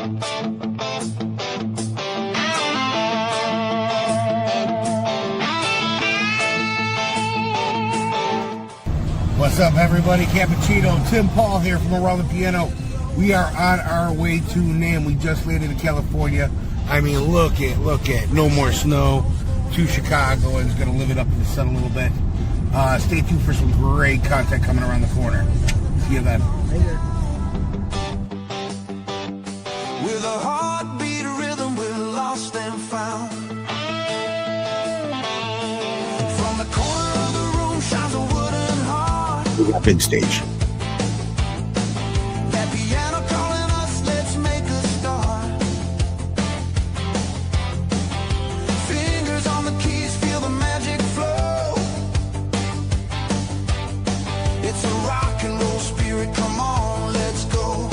What's up, everybody? Cappuccino, Tim Paul here from Around the Piano. We are on our way to NAMM. We just landed in California. I mean, look at, no more snow. To Chicago, and it's going to live it up in the sun a little bit. Stay tuned for some great content coming around the corner. See you then. Later. With a heartbeat rhythm, we're lost and found. From the corner of the room shines a wooden heart. We got big stage. That piano calling us, let's make a start. Fingers on the keys, feel the magic flow. It's a rock and roll spirit, come on, let's go.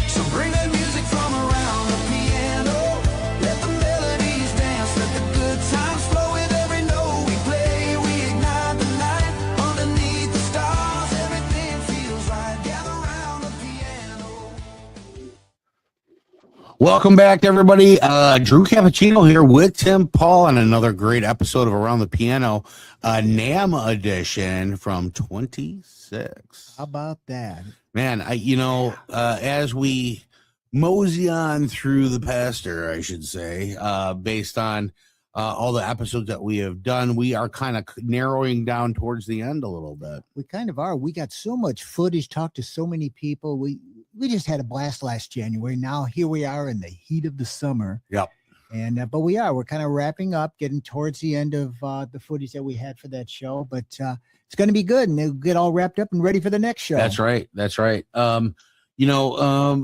So bring that music from around the piano. Let the melodies dance, let the good times flow with every note we play. We ignite the night underneath the stars. Everything feels right, gather around the piano. Welcome back, everybody. Drew Cappuccino here with Tim Paul on another great episode of Around the Piano, NAMM edition from 26. How about that? Man, as we mosey on through the pasture, I should say, based on all the episodes that we have done, we are kind of narrowing down towards the end a little bit. We kind of are. We got so much footage, talked to so many people. We just had a blast last January. Now here we are in the heat of the summer. Yep. And but we're kind of wrapping up, getting towards the end of the footage that we had for that show. But it's going to be good, and they'll get all wrapped up and ready for the next show. That's right.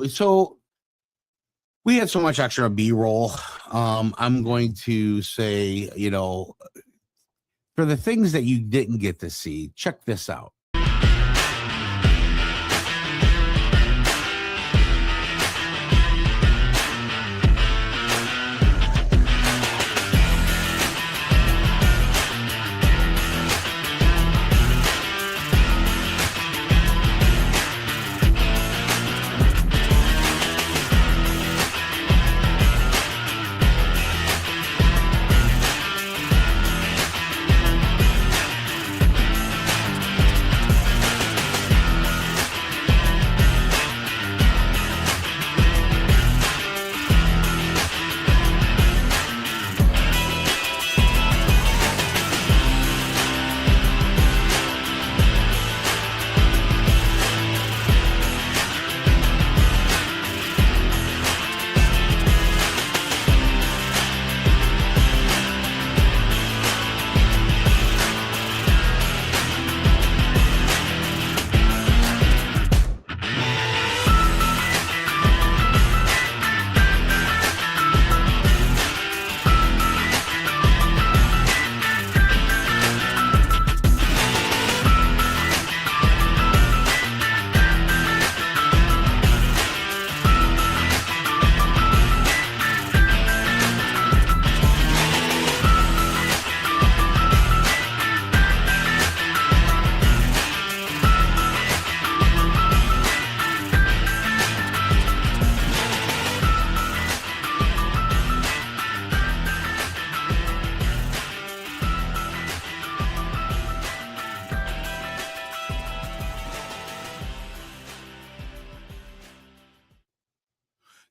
So we had so much extra B-roll. I'm going to say, for the things that you didn't get to see, check this out.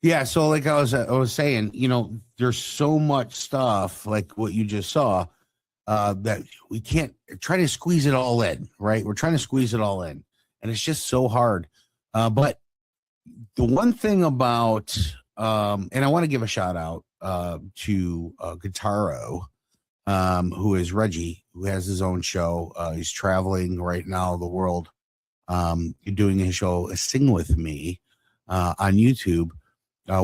Yeah, so like I was saying, there's so much stuff like what you just saw that we can't try to squeeze it all in, right? We're trying to squeeze it all in, and it's just so hard. But the one thing about, and I want to give a shout out to Guitaro, who is Reggie, who has his own show. He's traveling right now the world, doing his show Sing With Me on YouTube.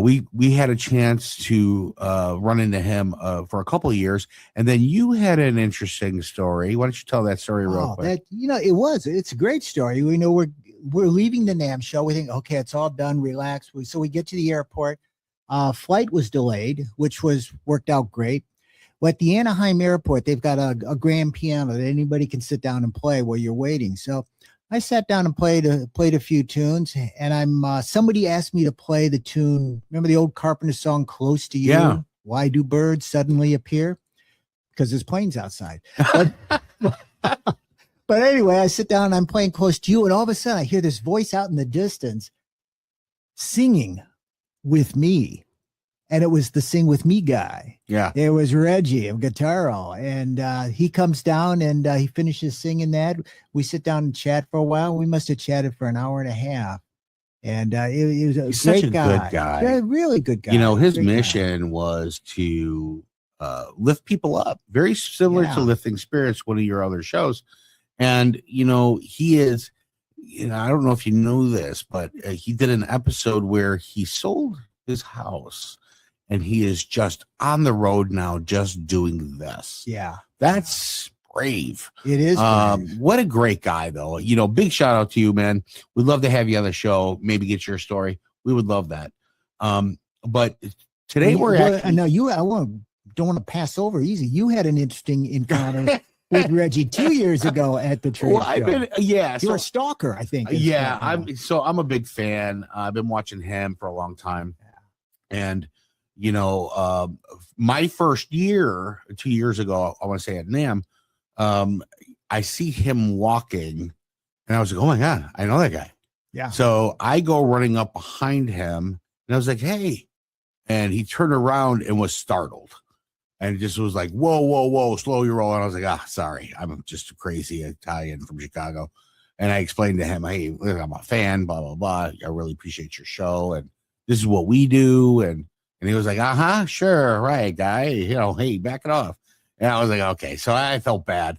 We had a chance to run into him for a couple of years, and then you had an interesting story. Why don't you tell that story real quick? It's a great story. We know we're leaving the NAMM show. We think, okay, it's all done, relax. So we get to the airport. Flight was delayed, which worked out great. But at the Anaheim airport, they've got a grand piano that anybody can sit down and play while you're waiting. So I sat down and played a few tunes, and somebody asked me to play the tune. Remember the old Carpenter song, "Close to You"? Yeah. Why do birds suddenly appear? Because there's planes outside. But, but anyway, I sit down and I'm playing "Close to You," and all of a sudden I hear this voice out in the distance singing with me. And it was the Sing With Me guy. Yeah. It was Reggie of Guitarro. And he comes down and he finishes singing that. We sit down and chat for a while. We must have chatted for an hour and a half. And it was He's great such a guy. good guy. Yeah, really good guy. You know, his Great guy. mission was to lift people up, very similar to Yeah. Lifting Spirits, one of your other shows. And, you know, he is, you know, I don't know if you know this, but he did an episode where he sold his house and he is just on the road now, just doing this. Yeah. That's brave. It is. brave. What a great guy, though. You know, big shout out to you, man. We'd love to have you on the show. Maybe get your story. We would love that. But today we're actually, no, don't want to pass over easy. You had an interesting encounter with Reggie 2 years ago at the trade well, show. You're a stalker, I think. Yeah, I'm a big fan. I've been watching him for a long time, and you know, my first year, 2 years ago, I want to say at NAMM, I see him walking, and I was like, oh my god, I know that guy. Yeah. So I go running up behind him, and I was like, hey, and he turned around and was startled. And it just was like, whoa, whoa, whoa, slow your roll. And I was like, sorry, I'm just a crazy Italian from Chicago. And I explained to him, hey, look, I'm a fan, blah, blah, blah. I really appreciate your show. And this is what we do. And he was like, sure, right, guy. You know, hey, back it off. And I was like, okay. So I felt bad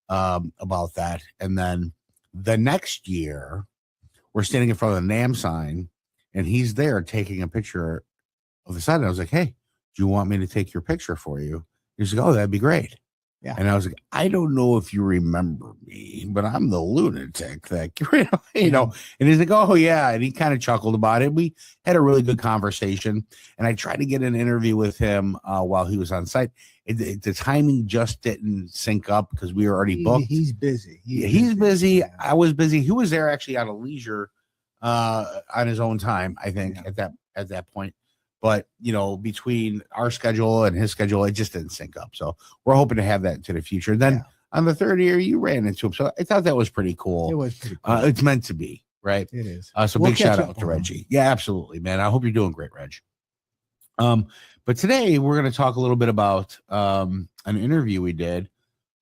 about that. And then the next year, we're standing in front of the NAMM sign, and he's there taking a picture of the sign. And I was like, hey, do you want me to take your picture for you? He's like, oh, that'd be great. Yeah. And I was like, I don't know if you remember me, but I'm the lunatic that, you know, and he's like, oh yeah. And he kind of chuckled about it. We had a really good conversation, and I tried to get an interview with him while he was on site. The timing just didn't sync up because we were already booked. He's busy. He's busy. Yeah. I was busy. He was there actually out of leisure on his own time, I think, at that point. But, you know, between our schedule and his schedule, it just didn't sync up. So we're hoping to have that into the future. Then on the third year, you ran into him. So I thought that was pretty cool. It was pretty cool. It's meant to be, right? It is. So big shout out to Reggie. Yeah, absolutely, man. I hope you're doing great, Reg. But today we're going to talk a little bit about an interview we did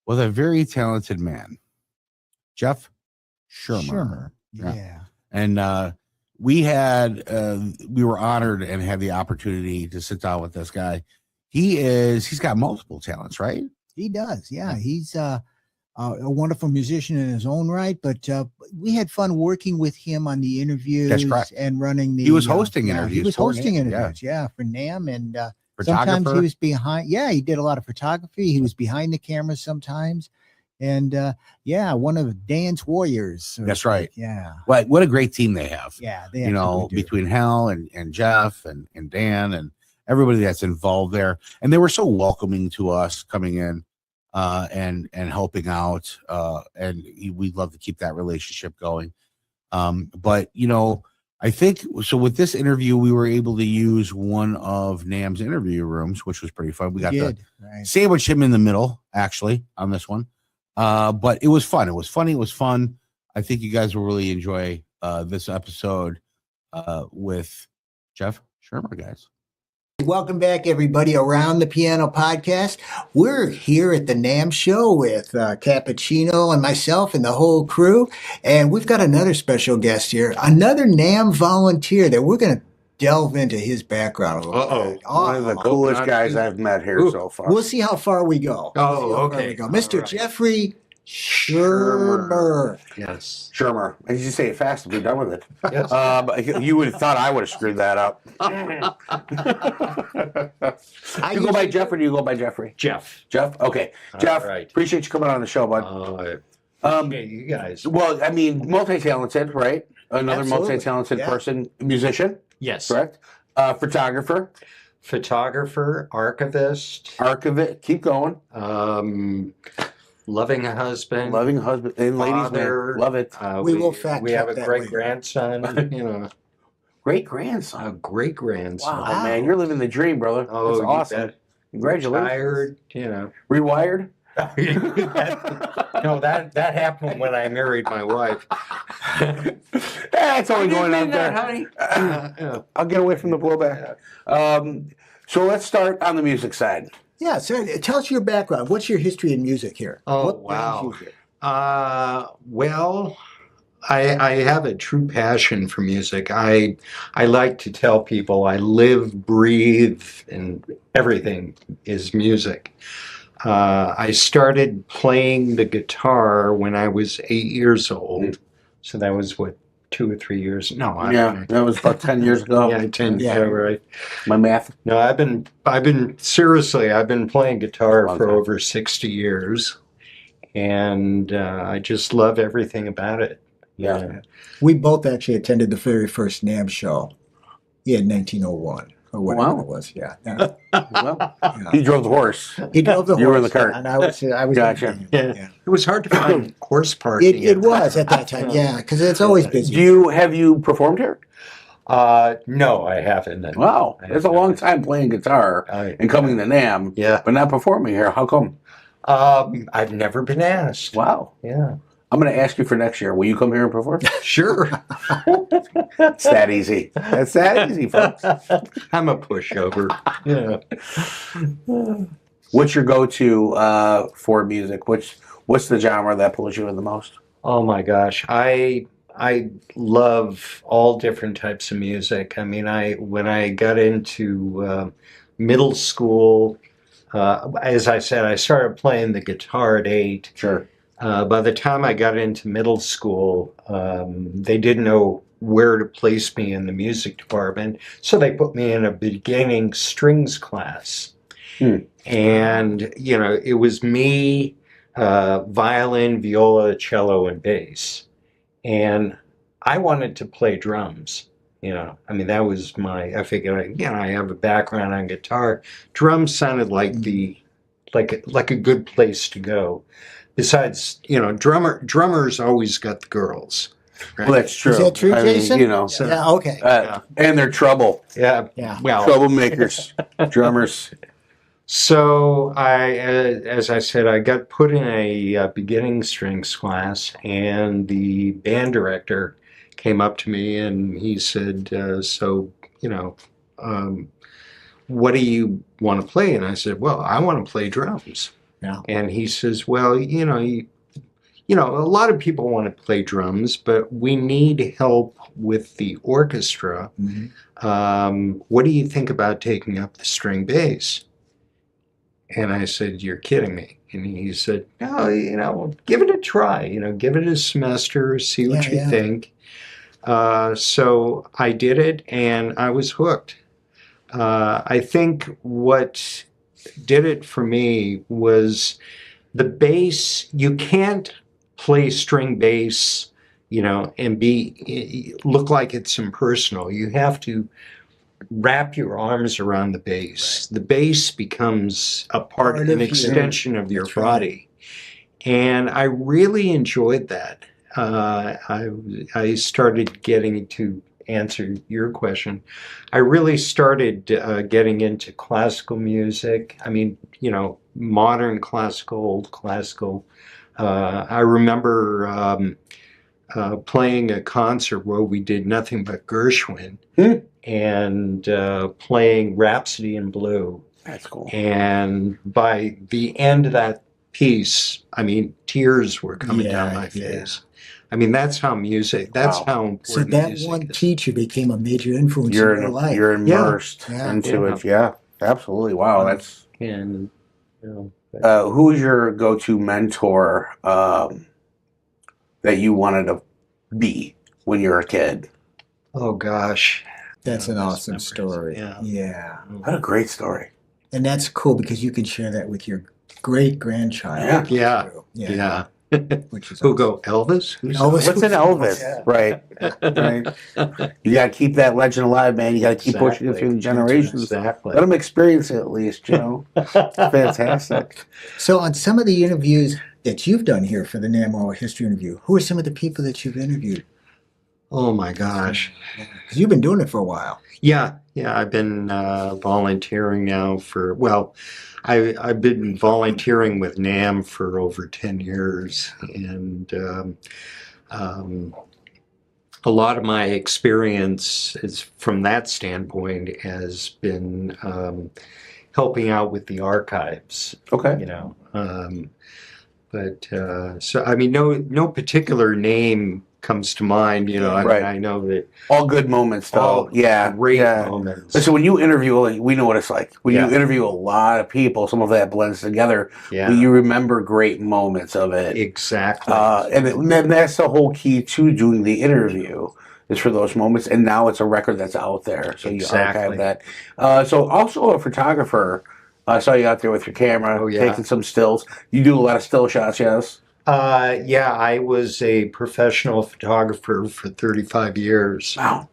with a very talented man, Jeff Schermer. Yeah. And we were honored and had the opportunity to sit down with this guy. He's got multiple talents, right? He does. Yeah. He's a wonderful musician in his own right, but we had fun working with him on the interviews. That's correct. And running He was hosting interviews. He was hosting NAMM, interviews, for NAMM. And photographer. sometimes he was behind. Yeah, he did a lot of photography. He was behind the camera sometimes. And one of Dan's warriors. That's right. Yeah. What a great team they have. Yeah. They You know, absolutely do. between Hal and Jeff and Dan and everybody that's involved there. And they were so welcoming to us coming in and helping out. And we'd love to keep that relationship going. But, you know, I think so with this interview, we were able to use one of NAMM's interview rooms, which was pretty fun. We got to sandwich him in the middle, actually, on this one. But it was fun. It was funny. It was fun. I think you guys will really enjoy this episode with Jeff Schermer, guys. Welcome back, everybody, Around the Piano podcast. We're here at the NAMM Show with Cappuccino and myself and the whole crew. And we've got another special guest here, another NAMM volunteer that we're going to delve into his background a little bit. One of the coolest guys I've met here so far. We'll see how far we go. Okay. Mr. All right. Jeffrey Schermer. Yes. Schermer. I used to say it fast to be done with it. Yes. You would have thought I would have screwed that up. You go by Jeff or do you go by Jeffrey? Jeff. Jeff? Okay. Jeff, right. appreciate you coming on the show, bud. You guys. Well, I mean, multi-talented, right? Another Absolutely. multi-talented Yeah. person, musician, Yes. correct? Photographer, Photographer, archivist, archivist, keep going. loving husband, Loving husband and ladies, man. father. Love it. We will fact We have check a that great later. grandson. You know, Great a grandson. great grandson. Wow, man, you're living the dream, brother. Oh, That's you awesome. bet. Congratulations. Retired, you know. Rewired? No, that happened when I married my wife. That's I only didn't going mean out that, there. honey. I'll get away from the blowback. So let's start on the music side. Yeah, so tell us your background. What's your history in music here? Oh, What brings wow. you here? Well, I have a true passion for music. I like to tell people I live, breathe, and everything is music. I started playing the guitar when I was 8 years old. So that was what, 2 or 3 years? No, I don't know. That was about 10 years ago. Yeah, 10. Yeah. Yeah, right. My math. No, I've been seriously, I've been playing guitar Long for time. over 60 years, and I just love everything about it. Yeah. We both actually attended the very first NAMM show in 1901 or whatever Wow. it was. Yeah. Yeah. Well, Yeah. he drove the horse. He drove the horse. You were in the cart. And I was Gotcha. Yeah. It was hard to find horse parking. It was at that time, yeah, because it's always busy. Have you performed here? No, I haven't. Wow, that's a long time playing guitar and coming to NAMM, Yeah. but not performing here. How come? I've never been asked. Wow. Yeah. I'm going to ask you for next year. Will you come here and perform? Sure. It's that easy. That's that easy, folks. I'm a pushover. Yeah. What's your go-to for music? What's the genre that pulls you in the most? Oh my gosh, I love all different types of music. I mean, when I got into middle school, as I said, I started playing the guitar at 8. Sure. By the time I got into middle school, they didn't know where to place me in the music department, so they put me in a beginning strings class. And, you know, it was me, violin, viola, cello, and bass. And I wanted to play drums. You know, I mean, that was I figured, I have a background on guitar. Drums sounded like like a good place to go. Besides, you know, drummers always got the girls. Right? Oh, Well, that's true. Is that true, I mean, Jason? you know, Yeah, okay. and they're trouble. Yeah. Yeah. Well, Troublemakers, drummers. so as I said, I got put in a beginning strings class, and the band director came up to me and he said, "So, you know, what do you want to play?" And I said, "Well, I want to play drums." Yeah. And he says, "Well, you know, a lot of people want to play drums, but we need help with the orchestra. What do you think about taking up the string bass?" And I said, "You're kidding me." And he said, "No, you know, give it a try. You know, give it a semester, see what you think." So I did it, and I was hooked. I think what did it for me was the bass. You can't play string bass, you know, and look like it's impersonal. You have to wrap your arms around the bass. Right. The bass becomes an extension of your body. And I really enjoyed that. I started getting to answer your question. I really started getting into classical music. I mean, you know, modern classical, old classical. I remember playing a concert where we did nothing but Gershwin and playing Rhapsody in Blue. That's cool. And by the end of that piece, I mean, tears were coming down my face. I mean, that's how music, how important so that music one is. teacher became a major influence in your life. You're immersed into it. Yeah, absolutely. Wow, that's... And, you know, who's your go-to mentor that you wanted to be when you were a kid? oh gosh. That's an awesome memories. story. Yeah. Yeah. What a great story. And that's cool because you can share that with your great-grandchild. Yeah. Yeah. Yeah. Which is Who awesome. go, Elvis? Who's Elvis. What's an Elvis? Yeah. Right. Right. You got to keep that legend alive, man. You got to keep pushing it through the generations. Exactly. Let them experience it at least, you know. Fantastic. So on some of the interviews that you've done here for the NAMM Oral History interview. Who are some of the people that you've interviewed? Oh my gosh. Because you've been doing it for a while. Yeah, I've been volunteering now for, well, I've been volunteering with NAMM for over 10 years. And a lot of my experience is from that standpoint has been helping out with the archives, Okay. you know. But so, I mean, no particular name comes to mind, you know. I mean, Right. I know that All good moments, though. all Yeah. great yeah. moments. So when you interview, like, we know what it's like. When Yeah. you interview a lot of people, some of that blends together. Yeah, But you remember great moments of it. exactly. And that's the whole key to doing the interview is for those moments. And now it's a record that's out there, so you Exactly. archive that. So also a photographer. I saw you out there with your camera, Oh, yeah. taking some stills. You do a lot of still shots, yes? Yeah, I was a professional photographer for 35 years. Wow.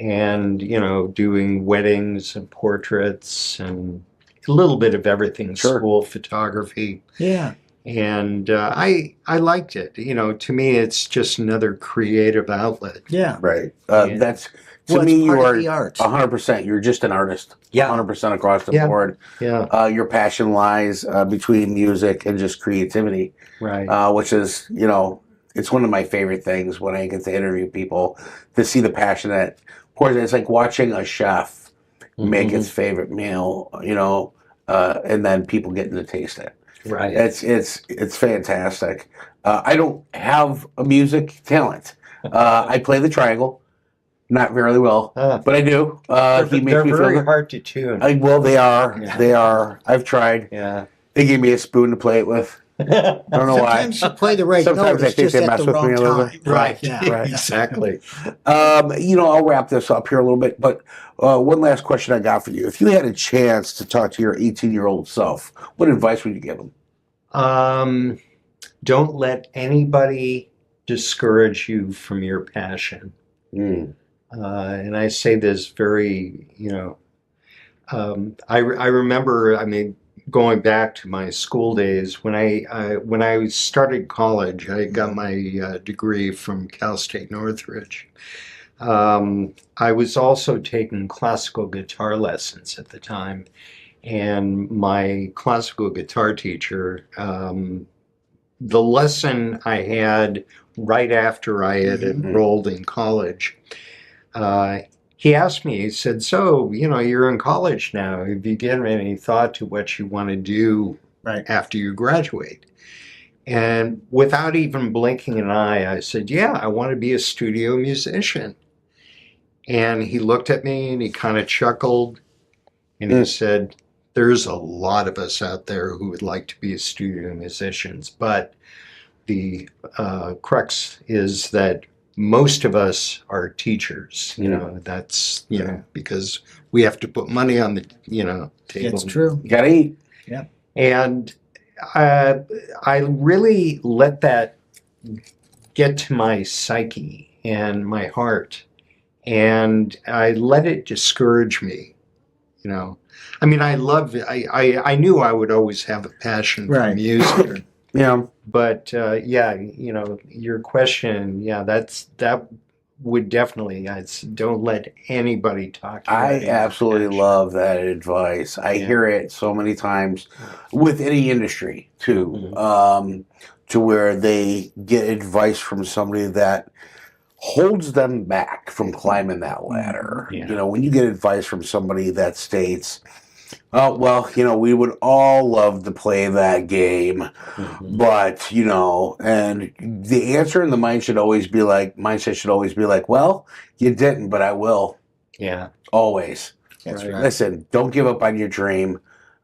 And, you know, doing weddings and portraits and a little bit of everything, Sure. school photography. Yeah. And I liked it. You know, to me, it's just another creative outlet. Yeah. Right. Yeah. That's to Well, it's me. You part of are the arts. 100%. You're just an artist. Yeah. 100% across the Yeah. board. Yeah, Your passion lies between music and just creativity, right. which is, you know, it's one of my favorite things when I get to interview people to see the passion that pours in. It's like watching a chef make Mhm. its favorite meal, you know, and then people getting to taste it. Right. It's fantastic. I don't have a music talent. I play the triangle, not very well, but I do. He makes They're me feel very good. hard to tune. Well, they are. Yeah. They are. I've tried. Yeah. They gave me a spoon to play it with. I don't know why. Sometimes you play the right Sometimes note, I it's think just they at mess the with me wrong a little time. bit. Right. Yeah. Right. Exactly. You know, I'll wrap this up here a little bit, but one last question I got for you. If you had a chance to talk to your 18-year-old self, what advice would you give him? Don't let anybody discourage you from your passion. And I say this very, you know, I remember, I mean, going back to my school days when I started college, I got my degree from Cal State Northridge. I was also taking classical guitar lessons at the time, and my classical guitar teacher, the lesson I had right after I had enrolled in college, he asked me, he said, so, you know, you're in college now. Have you given any thought to what you want to do after you graduate? And without even blinking an eye, I said, yeah, I want to be a studio musician. And he looked at me and he kind of chuckled and he said, there's a lot of us out there who would like to be studio musicians, but the crux is that most of us are teachers, you know, that's, you know, because we have to put money on the, you know, table. It's true. You gotta eat. Yeah. And I really let that get to my psyche and my heart. And I let it discourage me, you know. I mean, I knew I would always have a passion for music. Yeah. But yeah, you know, your question, yeah, that would definitely, don't let anybody talk you out I of your absolutely passion. love that advice. I Yeah. hear it so many times with any industry too, Mhm. to where they get advice from somebody that holds them back from climbing that ladder. Yeah. You know, when you get advice from somebody that states, oh, well, you know, we would all love to play that game, Mhm. but, you know, and the answer in the mindset should always be like, well, you didn't, but I will. Yeah. Always. That's Right. right. Listen, don't give up on your dream.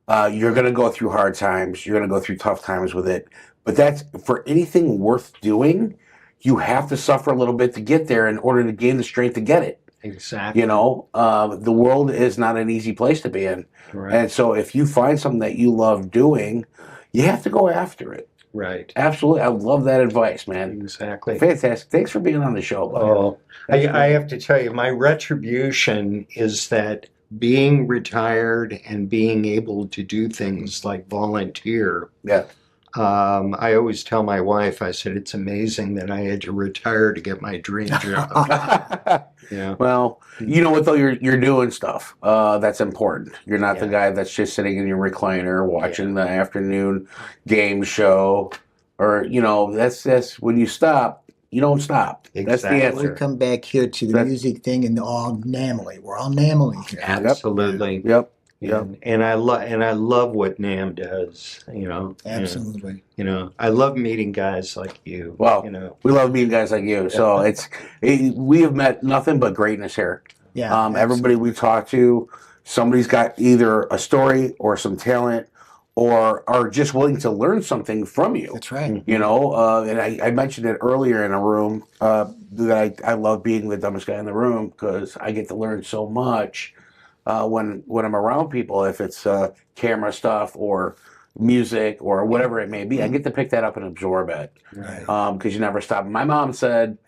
You're going to go through hard times. You're going to go through tough times with it. But that's for anything worth doing, you have to suffer a little bit to get there in order to gain the strength to get it. Exactly. You know, the world is not an easy place to be in. Right. And so if you find something that you love doing, you have to go after it. Right. Absolutely. I love that advice, man. Exactly. Fantastic. Thanks for being on the show, buddy. Oh, That's I have to tell you, my retribution is that being retired and being able to do things like volunteer, Yeah. I always tell my wife, I said, it's amazing that I had to retire to get my dream job. Yeah. Well, you know what though, you're doing stuff that's important. You're not the Yeah. guy that's just sitting in your recliner watching the afternoon game show, or that's when you stop, you don't stop. That's the Exactly. answer. We come back here to the That- music thing and all namely. We're all namely here. Absolutely. Yep. Yep. And I love what NAMM does, Absolutely. I love meeting guys like you. Well, we love meeting guys like you. So we have met nothing but greatness here. Yeah. Everybody we talk to, somebody's got either a story or some talent, or are just willing to learn something from you. That's right. And I mentioned it earlier in a room that I love being the dumbest guy in the room because I get to learn so much when I'm around people. If it's camera stuff or music or whatever it may be, I get to pick that up and absorb it Right. because you never stop. My mom said,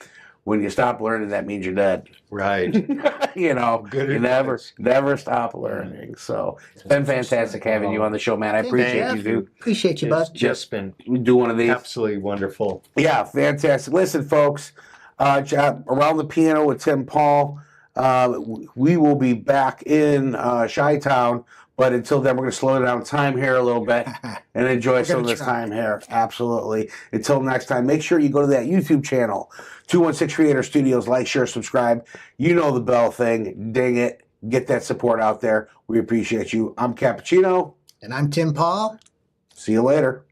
when you stop learning, that means you're dead. Right. Good you advice. never stop learning. So it's been fantastic having you on the show, man. I Thank appreciate you. you, dude. Appreciate you, It's bud. just been We do one of these. absolutely wonderful. Yeah, fantastic. Listen, folks, Around the Piano with Tim Paul. We will be back in Chi-Town, but until then, we're going to slow down time here a little bit and enjoy some of gonna this try. time here. Absolutely. Until next time, make sure you go to that YouTube channel, 216 Creator Studios. Like, share, subscribe. You know the bell thing. Ding it. Get that support out there. We appreciate you. I'm Cappuccino. And I'm Tim Paul. See you later.